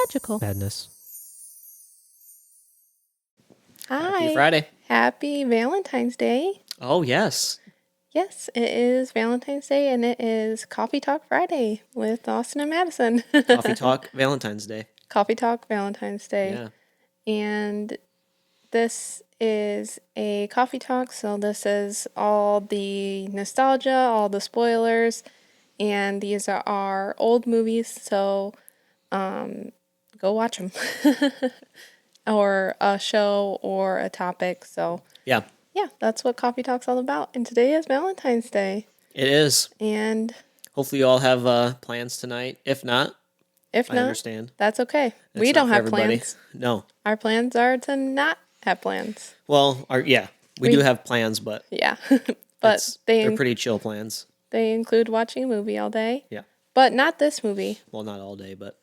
magical. Madness. Hi. Happy Friday. Happy Valentine's Day. Oh, yes. Yes, it is Valentine's Day and it is Coffee Talk Friday with Austin and Madison. Coffee Talk Valentine's Day. Coffee Talk Valentine's Day. Yeah. And this is a coffee talk, so this is all the nostalgia, all the spoilers, and these are our old movies, so go watch them. Or a show or a topic, so Yeah, yeah, that's what Coffee Talk's all about. And today is Valentine's Day. it is. And Hopefully, you all have plans tonight. If not, if I not, understand. that's okay. It's We not don't for have everybody. plans. No. Our plans are to not have plans. Well, we do have plans, but Yeah. But they're pretty chill plans. they include watching a movie all day. Yeah. But not this movie. Well, not all day, but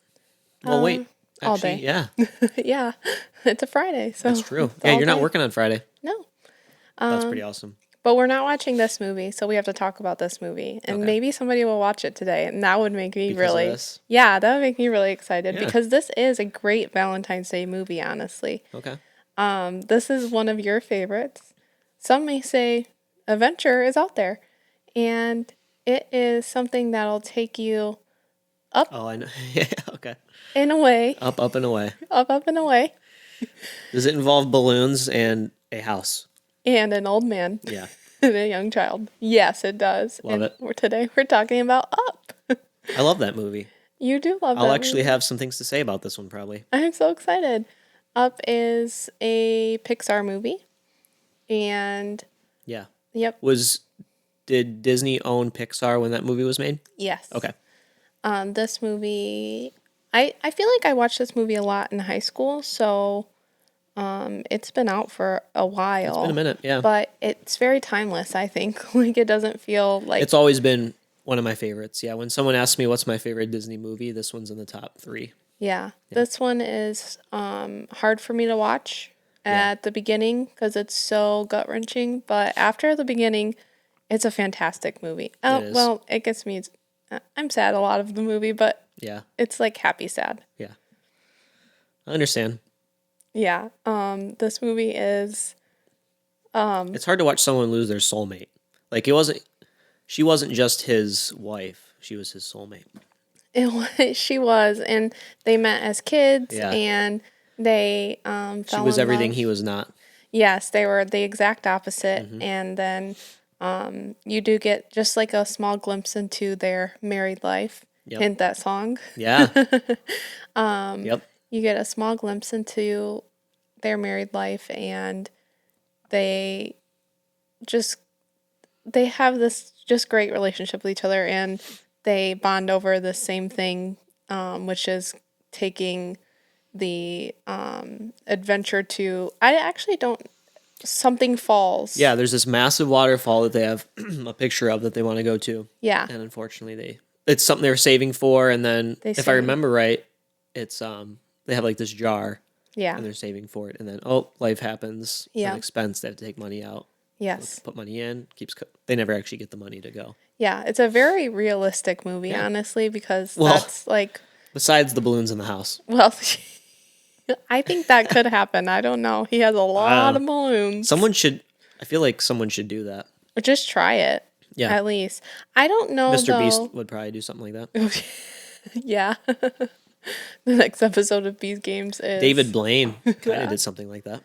wait. Actually, all day. yeah, Yeah. It's a Friday, so that's true. it's Yeah, all you're not day. working on Friday. No. That's pretty awesome. But we're not watching this movie, so we have to talk about this movie. And Okay. maybe somebody will watch it today, and that would make me Because of really this? Yeah, that would make me really excited Yeah. because this is a great Valentine's Day movie, honestly. Okay. This is one of your favorites. Some may say Adventure is out there, and it is something that'll take you Oh, I know. Yeah. Okay. in a way, Up and away. up and away, Does it involve balloons and a house? and an old man Yeah. and a young child. Yes, it does. Love and it. Today we're talking about Up. I love that movie. You do love I'll that actually movie. have some things to say about this one, probably. I'm so excited. Up is a Pixar movie, and Yeah. yep, Did Disney own Pixar when that movie was made? yes. Okay. This movie, I feel like I watched this movie a lot in high school, so it's been out for a while. It's been a minute, yeah. But it's very timeless, I think. Like, it doesn't feel like... It's always been one of my favorites. Yeah, when someone asks me what's my favorite Disney movie, this one's in the top 3. Yeah. This one is hard for me to watch at the beginning because it's so gut-wrenching, but after the beginning, it's a fantastic movie. Oh, It is. well, it gets me... I'm sad a lot of the movie, but Yeah, it's like happy sad. yeah. I understand. Yeah. This movie is... It's hard to watch someone lose their soulmate. Like, she wasn't just his wife, she was his soulmate. She was, and they met as kids, Yeah. and they fell She was in everything love. he was not. Yes, they were the exact opposite, Mm-hmm. and then you do get just like a small glimpse into their married life. Yep. Hint that song. Yeah. Yep. You get a small glimpse into their married life, and they have this just great relationship with each other, and they bond over the same thing, which is taking the adventure to... I actually don't... Something Falls. Yeah, there's this massive waterfall that they have a picture of that they want to go to. Yeah. And unfortunately it's something they were saving for, and then They if I saved. remember right, it's they have like this jar Yeah. and they're saving for it, and then life happens. It's Yeah. an expense, they have to take money out. Yes. Put money in, they never actually get the money to go. Yeah. It's a very realistic movie, Yeah. honestly, because Well- that's like... Besides the balloons in the house. Well, I think that could happen. I don't know. He has a lot of balloons. I feel like someone should do that. Or just try it. Yeah. At least. I don't know, Mr. though. Beast would probably do something like that. Yeah. The next episode of Beast Games is... David Blaine kind of did something like that.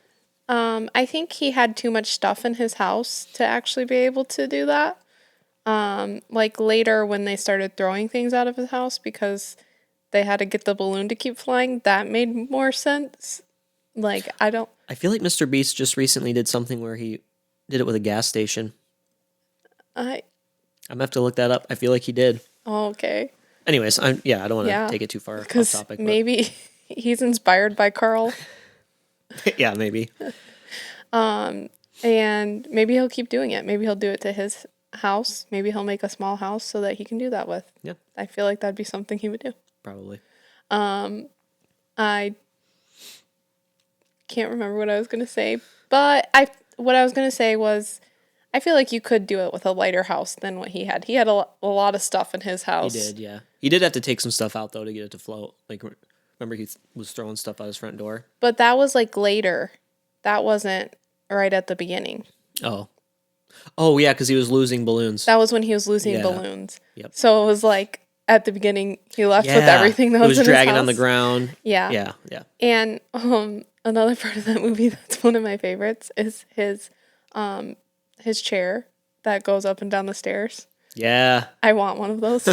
I think he had too much stuff in his house to actually be able to do that. Like later when they started throwing things out of his house because they had to get the balloon to keep flying, that made more sense. Like, I feel like Mr. Beast just recently did something where he did it with a gas station. I'm gonna have to look that up. I feel like he did. Oh, okay. Anyways, I don't want to Yeah. take it too far off Because topic. But maybe he's inspired by Carl, yeah, maybe. and maybe he'll keep doing it. Maybe he'll do it to his house. Maybe he'll make a small house so that he can do that with. Yeah, I feel like that'd be something he would do. probably. I can't remember what I was going to say, but what I was going to say was I feel like you could do it with a lighter house than what he had. He had a lot of stuff in his He house. did, yeah. He did have to take some stuff out though to get it to float. Like Remember he was throwing stuff out his front door? But that was like later. That wasn't right at the beginning. Oh. Oh, yeah, because he was losing balloons. That was when he was losing Yeah. balloons. Yep. So it was like at the beginning he left with Yeah. everything that It was was in dragging his on the house. ground. Yeah. Yeah, yeah. And another part of that movie that's one of my favorites is his chair that goes up and down the stairs. Yeah. I want one of those.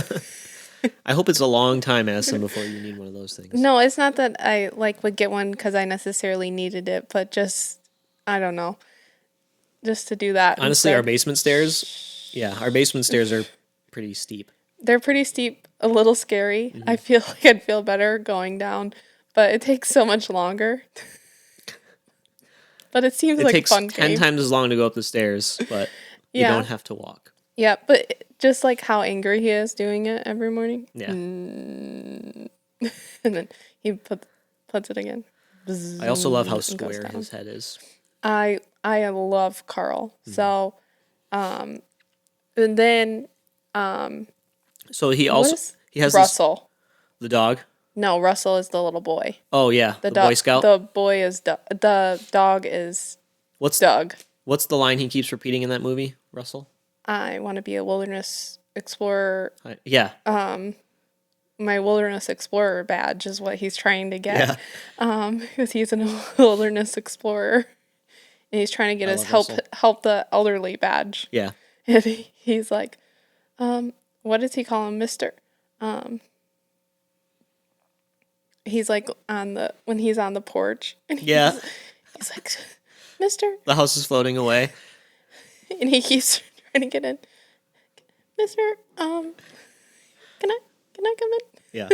I hope it's a long time, Addison, before you need one of those things. No, it's not that I like would get one because I necessarily needed it, but just I don't know, just to do that. Honestly, our instead. basement stairs, our basement stairs are pretty steep. They're pretty steep, a little scary. Mm-hmm. I feel like I'd feel better going down, but it takes so much longer. But it seems It like takes a fun 10 game. times as long to go up the stairs, but you Yeah. don't have to walk. Yeah, but just like how angry he is doing it every morning. Yeah. And then he puts it again. I also love how And goes square down. his head is. I love Carl. Mm-hmm. So and then So he what also is he has Russell. the dog. No, Russell is the little boy. Oh yeah, the Boy Scout. The boy is the dog is What's Doug. what's the line he keeps repeating in that movie, Russell? I want to be a wilderness explorer. Yeah. My wilderness explorer badge is what he's trying to get. Yeah. Because he's a wilderness explorer, and he's trying to get I his love Russell. help the elderly badge. Yeah. And he's like, what does he call him, Mister? He's like when he's on the porch, and Yeah. he's like, Mister, The house is floating away. and he keeps trying to get in. Mister, can I come in? Yeah.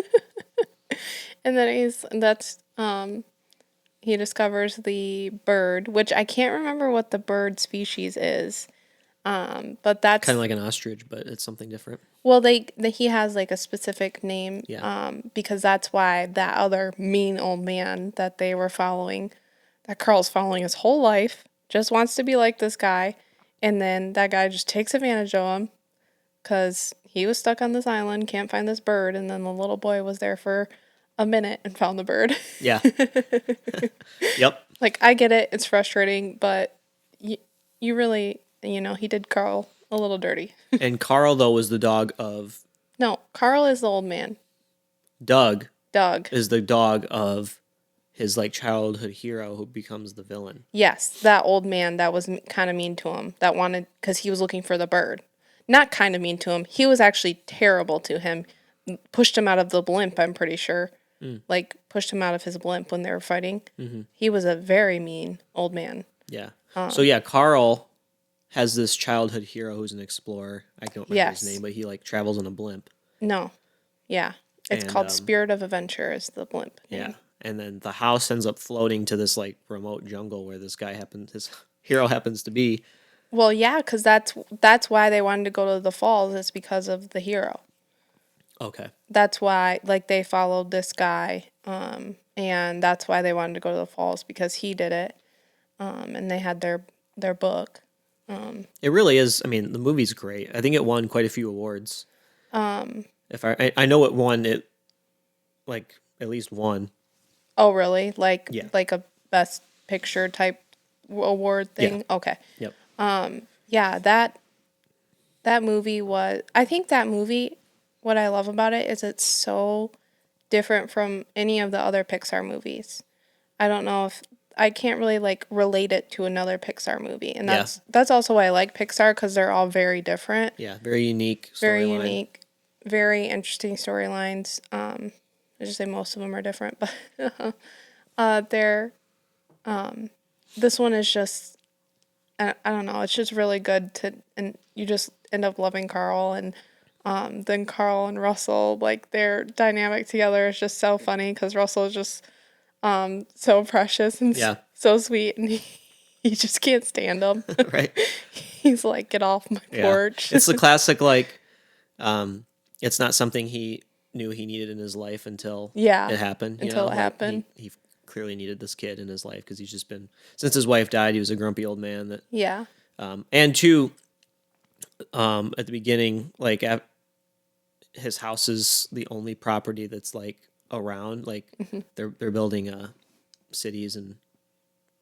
And then he discovers the bird, which I can't remember what the bird species is. But that's Kind of like an ostrich, but it's something different. well, he has like a specific name. Yeah. Because that's why that other mean old man that they were following, that Carl's following his whole life, just wants to be like this guy, and then that guy just takes advantage of him, because he was stuck on this island, can't find this bird, and then the little boy was there for a minute and found the bird. Yeah. Yep. Like, I get it, it's frustrating, but you really, he did Carl a little dirty. And Carl though was the dog of No, Carl is the old man. Doug Doug. is the dog of his like childhood hero who becomes the villain. Yes, that old man that was kind of mean to him, that wanted, because he was looking for the bird. Not kind of mean to him. He was actually terrible to him. Pushed him out of the blimp, I'm pretty sure. Like, pushed him out of his blimp when they were fighting. Mm-hmm. He was a very mean old man. Yeah. So yeah, Carl has this childhood hero who's an explorer. I don't remember his name, but he like travels in a blimp. No. Yeah. It's And, called Spirit of Adventure is the blimp name. Yeah. And then the house ends up floating to this like remote jungle where his hero happens to be. Well, yeah, because that's why they wanted to go to the falls. It's because of the hero. Okay. That's why, like, they followed this guy, and that's why they wanted to go to the falls, because he did it, and they had their book. It really is. I mean, the movie's great. I think it won quite a few awards. If I know it won it, like at least one. Oh, really? Like, Yeah. like a best picture type award thing? Yeah. Okay. Yep. Yeah, that movie was, I think that movie, what I love about it is it's so different from any of the other Pixar movies. I don't know if I can't really like relate it to another Pixar movie, and that's also why I like Pixar, because they're all very different, Yeah. Very unique. very Storyline. unique, very interesting storylines. I just say most of them are different, but this one is just, I don't know, it's just really good and you just end up loving Carl, and then Carl and Russell, like, their dynamic together is just so funny, because Russell is just so precious and so sweet, and he just can't stand him. Right. He's like, get off my porch. It's the classic like, it's not something he knew he needed in his life until it happened. Until it happened. He clearly needed this kid in his life because he's just been, since his wife died, he was a grumpy old man that. Yeah. And two, at the beginning, like his house is the only property that's like around. Like they're building cities and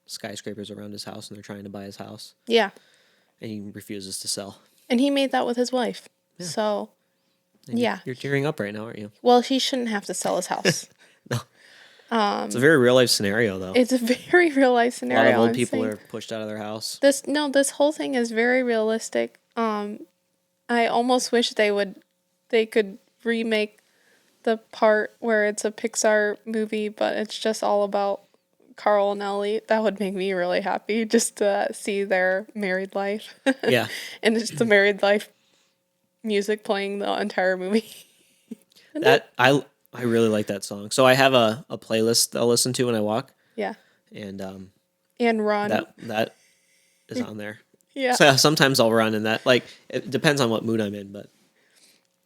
skyscrapers around his house, and they're trying to buy his house, Yeah. and he refuses to sell. And he made that with his wife. Yeah. So, And yeah. you're tearing up right now, aren't you? Well, he shouldn't have to sell his house. No. It's a very real life scenario, though. It's a very real life A scenario. lot of old I'm people saying. are pushed out of their house. This whole thing is very realistic. I almost wish they could remake the part where it's a Pixar movie, but it's just all about Carl and Ellie. That would make me really happy just to see their married life. Yeah. And it's the married life music playing the entire movie. That I really like that song. So I have a playlist I'll listen to when I walk, Yeah. and And Ron. that is on there. Yeah. So sometimes I'll run, and that like it depends on what mood I'm in, but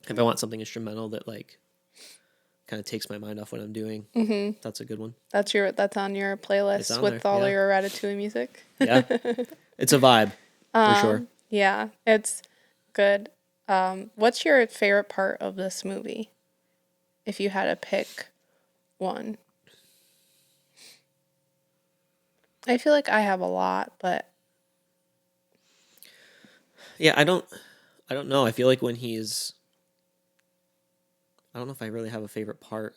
if I want something instrumental that like kind of takes my mind off what I'm doing, that's a good one. That's on your playlist on with there, all yeah. your Ratatouille music. Yeah, it's a vibe for sure. Yeah, it's good. What's your favorite part of this movie? If you had to pick one. I feel like I have a lot, but Yeah, I don't know. I feel like when he's, I don't know if I really have a favorite part.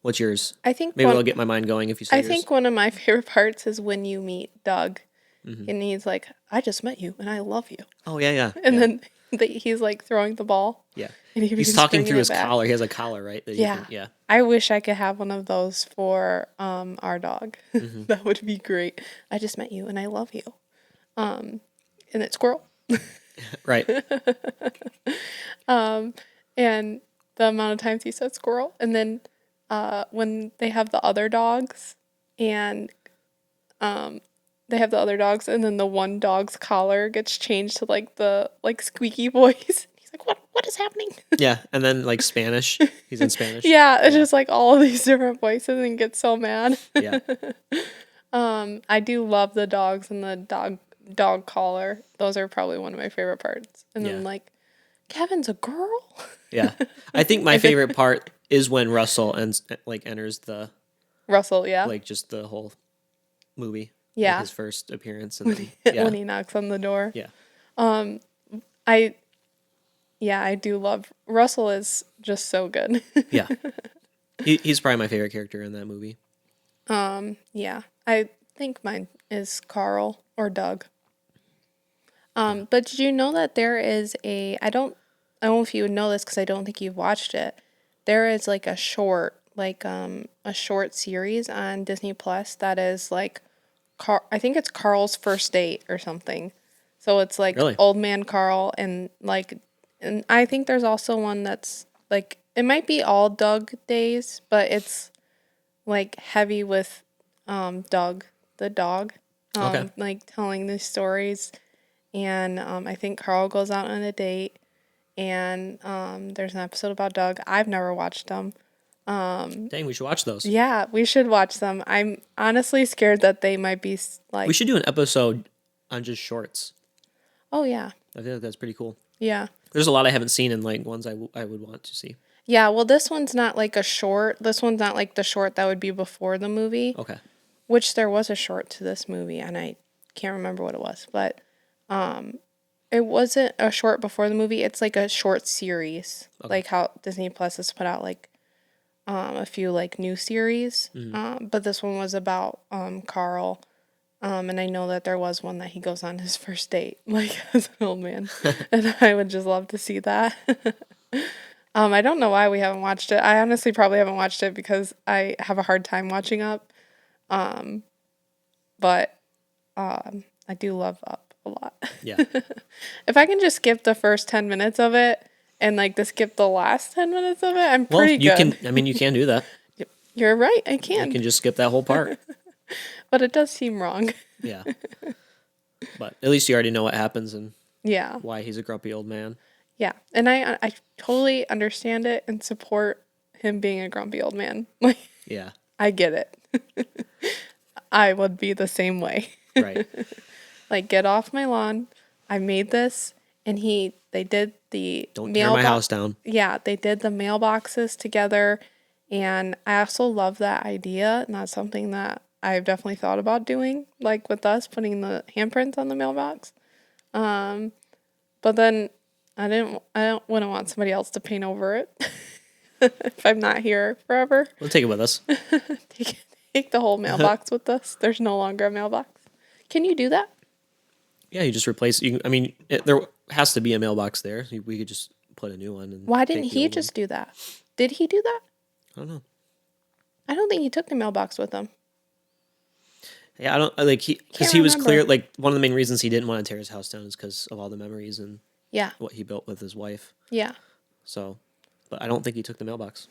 What's yours? I think Maybe I'll get my mind going if you say I yours. think one of my favorite parts is when you meet Doug, and he's like, "I just met you, and I love you," Oh yeah. and yeah. then he's like throwing the ball. Yeah. And He's begins talking bringing through it his back. collar. He has a collar, right? That you Yeah. can- yeah. I wish I could have one of those for our dog. That would be great. I just met you and I love you. And it's squirrel. Right. And the amount of times he said squirrel. And then when they have the other dogs and and then the one dog's collar gets changed to like the squeaky voice. He's like, what is happening? Yeah. And then like Spanish. He's in Spanish. Yeah, it's just like all of these different voices and gets so mad. Yeah. I do love the dogs and the dog collar. Those are probably one of my favorite parts. And then Yeah. like, Kevin's a girl. Yeah. I think my favorite part is when Russell enters the Russell, yeah. like just the whole movie. Yeah. Like his first appearance and then, yeah. When he knocks on the door. Yeah. I do love Russell is just so good. Yeah. He's probably my favorite character in that movie. Yeah. I think mine is Carl or Doug. But did you know that there is I don't know if you would know this because I don't think you've watched it. There is like a short series on Disney Plus that is like, I think it's Carl's first date or something. So it's like Really? old man Carl and I think there's also one that's like, it might be all Doug days, but it's like heavy with Doug, the dog, Okay. like telling these stories. And I think Carl goes out on a date, and there's an episode about Doug. I've never watched them. Dang, we should watch those. Yeah, we should watch them. I'm honestly scared that they might be like, We should do an episode on just shorts. oh yeah, I think that's pretty cool. yeah. There's a lot I haven't seen and like ones I would want to see. Yeah, well, this one's not like a short. This one's not like the short that would be before the movie, Okay. which there was a short to this movie, and I can't remember what it was, but it wasn't a short before the movie. It's like a short series, like how Disney Plus has put out like a few like new series. But this one was about Carl. And I know that there was one that he goes on his first date, like as an old man. And I would just love to see that. I don't know why we haven't watched it. I honestly probably haven't watched it because I have a hard time watching Up. But I do love Up a lot. Yeah. If I can just skip the first 10 minutes of it and like to skip the last 10 minutes of it, I'm pretty you good. you can do that. You're right, I You can. can just skip that whole part. But it does seem wrong. Yeah. But at least you already know what happens and Yeah. why he's a grumpy old man. Yeah, and I totally understand it and support him being a grumpy old man. Like, Yeah. I get it. I would be the same way. Right. Like, get off my lawn. I made this, and they did the Don't tear my house down. Yeah, they did the mailboxes together, And I also love that idea, and that's something that I've definitely thought about doing, like with us putting the handprints on the mailbox. But then wouldn't want somebody else to paint over it if I'm not here forever. We'll take it with us. Take the whole mailbox with us. There's no longer a mailbox. Can you do that? Yeah, you just replace. There has to be a mailbox there. We could just put a new one. And Why didn't take the he old just do that? Did he do that? one. I don't know. I don't think he took the mailbox with him. Yeah, I don't like he because Can't he was remember. clear. Like one of the main reasons he didn't want to tear his house down is because of all the memories and Yeah. what he built with his wife. Yeah. So, but I don't think he took the mailbox.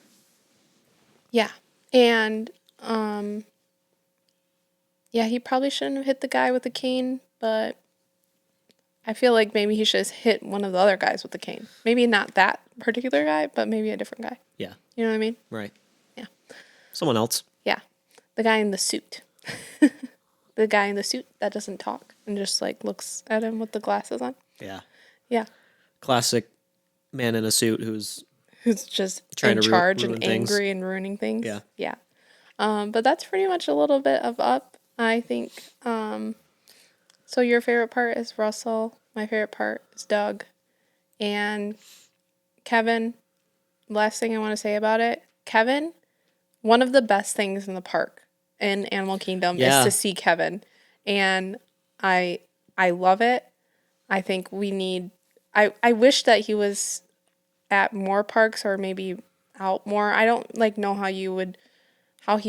Yeah. And yeah, he probably shouldn't have hit the guy with the cane, but I feel like maybe he should have hit one of the other guys with the cane. Maybe not that particular guy, but maybe a different guy. Yeah. You know what I mean? Right. Yeah. Someone else. Yeah. The guy in the suit. The guy in the suit that doesn't talk and just like looks at him with the glasses on. Yeah. Yeah. Classic man in a suit who's Who's just trying in to charge ruin and things. angry and ruining things. Yeah. Yeah. But that's pretty much a little bit of Up, I think. So your favorite part is Russell. My favorite part is Doug. And Kevin, last thing I want to say about it, Kevin, one of the best things in the park in Animal Kingdom Yeah. is to see Kevin. And I love it. I think we need I wish that he was at more parks or maybe out more. I don't like know how he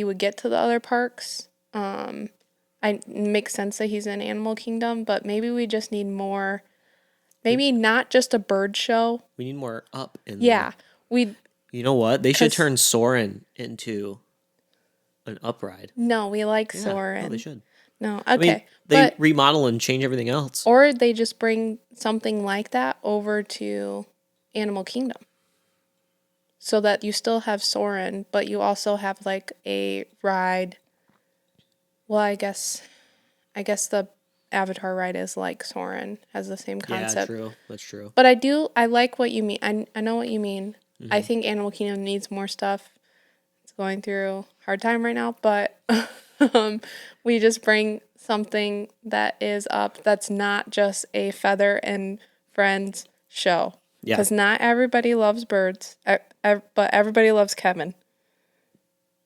would get to the other parks. It makes sense that he's in Animal Kingdom, but maybe we just need more. Maybe not just a bird show. We need more Up in Yeah, there. You know what? They should 'Cause- turn Soren into an Up ride. no, we like Yeah, Soren. no, they should. No, I mean, okay, they but remodel and change everything else. or they just bring something like that over to Animal Kingdom, so that you still have Soren, but you also have like a ride. Well, I guess the Avatar ride is like Soren, has the same Yeah, concept. true. That's true. But I like what you mean. I know what you mean. I think Animal Kingdom needs more stuff. It's going through a hard time right now, but we just bring something that is Up that's not just a Feather and Friends show. Yeah. Because not everybody loves birds, but everybody loves Kevin.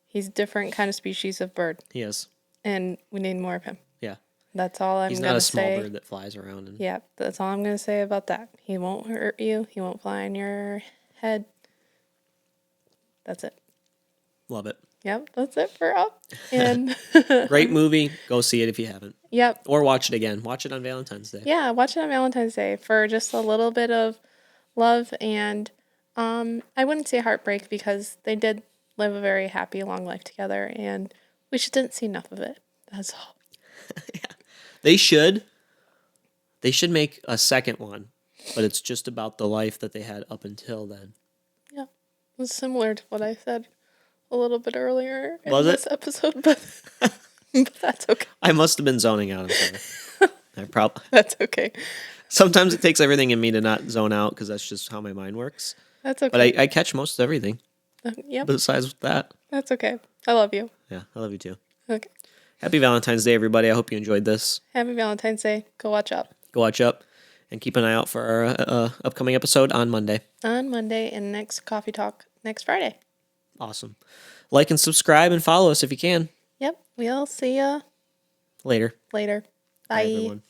He's a different kind of species of bird, He is. and we need more of him. Yeah. That's all I'm He's going to not a small say. bird that flies around. And Yeah, that's all I'm going to say about that. He won't hurt you. He won't fly on your head. That's it. Love it. Yep, that's it for Up. And Great movie. Go see it if you haven't. yep. Or watch it again. Watch it on Valentine's Day. Yeah, watch it on Valentine's Day for just a little bit of love and I wouldn't say heartbreak because they did live a very happy long life together and we just didn't see enough of it. That's all. They should make a second one, but it's just about the life that they had up until then. Yeah. It was similar to what I said a little bit earlier in Was it? this episode, but that's okay. I must have been zoning out. I'm sorry. That's okay. Sometimes it takes everything in me to not zone out because that's just how my mind works. That's okay. But I catch most of everything Yep, besides that. that's okay. I love you. Yeah, I love you too. Okay. Happy Valentine's Day, everybody. I hope you enjoyed this. Happy Valentine's Day. Go watch Up Go watch Up and keep an eye out for our upcoming episode on Monday. on Monday and next Coffee Talk next Friday. Awesome. Like and subscribe and follow us if you can. Yep. We'll see ya Later. later. Bye everyone.